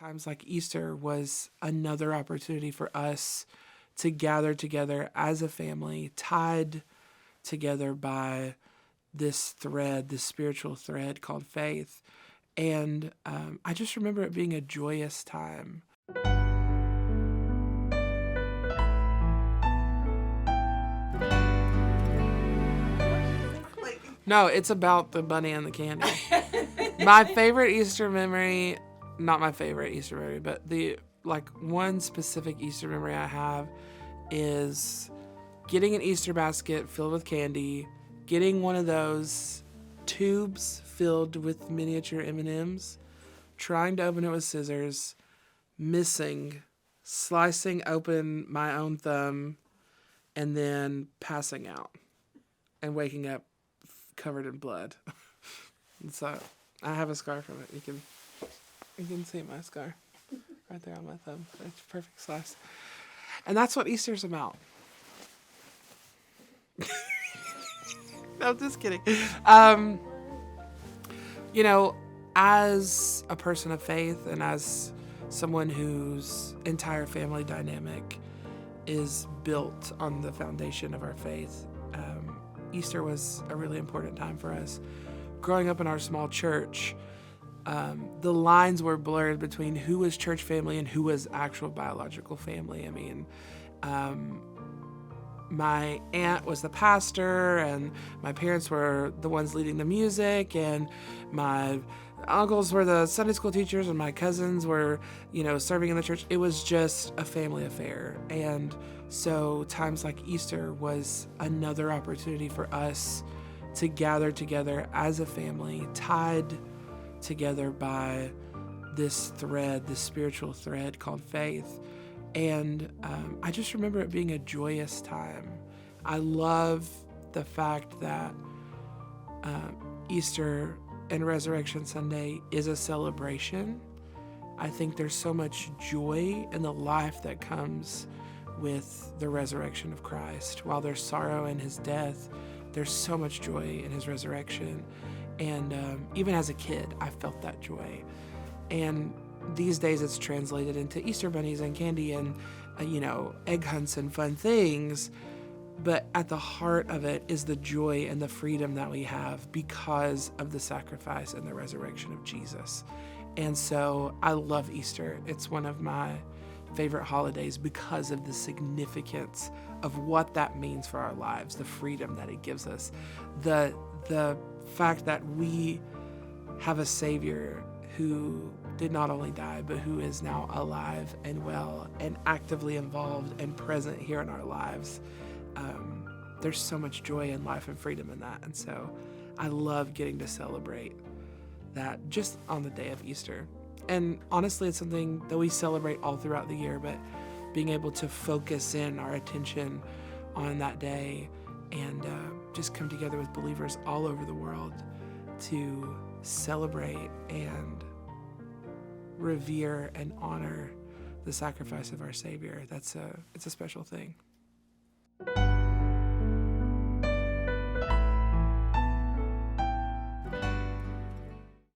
Times like Easter was another opportunity for us to gather together as a family, tied together by this thread, this spiritual thread called faith. And I just remember it being a joyous time. No, it's about the bunny and the candy. My favorite Easter memory, not my favorite Easter memory, but one specific Easter memory I have is getting an Easter basket filled with candy, getting one of those tubes filled with miniature M&Ms, trying to open it with scissors, missing, slicing open my own thumb, and then passing out and waking up covered in blood. So I have a scar from it. You can see my scar right there on my thumb. It's a perfect slice. And that's what Easter's about. No, I'm just kidding. As a person of faith and as someone whose entire family dynamic is built on the foundation of our faith, Easter was a really important time for us. Growing up in our small church, the lines were blurred between who was church family and who was actual biological family. I mean, my aunt was the pastor, and my parents were the ones leading the music, and my uncles were the Sunday school teachers, and my cousins were, serving in the church. It was just a family affair. And so times like Easter was another opportunity for us to gather together as a family, tied together by this thread, this spiritual thread called faith. And I just remember it being a joyous time. I love the fact that Easter and Resurrection Sunday is a celebration. I think there's so much joy in the life that comes with the resurrection of Christ. While there's sorrow in his death, there's so much joy in his resurrection. And even as a kid, I felt that joy. And these days it's translated into Easter bunnies and candy and, egg hunts and fun things. But at the heart of it is the joy and the freedom that we have because of the sacrifice and the resurrection of Jesus. And so I love Easter. It's one of my favorite holidays because of the significance of what that means for our lives, the freedom that it gives us, the fact that we have a Savior who did not only die, but who is now alive and well and actively involved and present here in our lives. There's so much joy and life and freedom in that. And so I love getting to celebrate that just on the day of Easter. And honestly, it's something that we celebrate all throughout the year, but being able to focus in our attention on that day and just come together with believers all over the world to celebrate and revere and honor the sacrifice of our Savior. It's a special thing.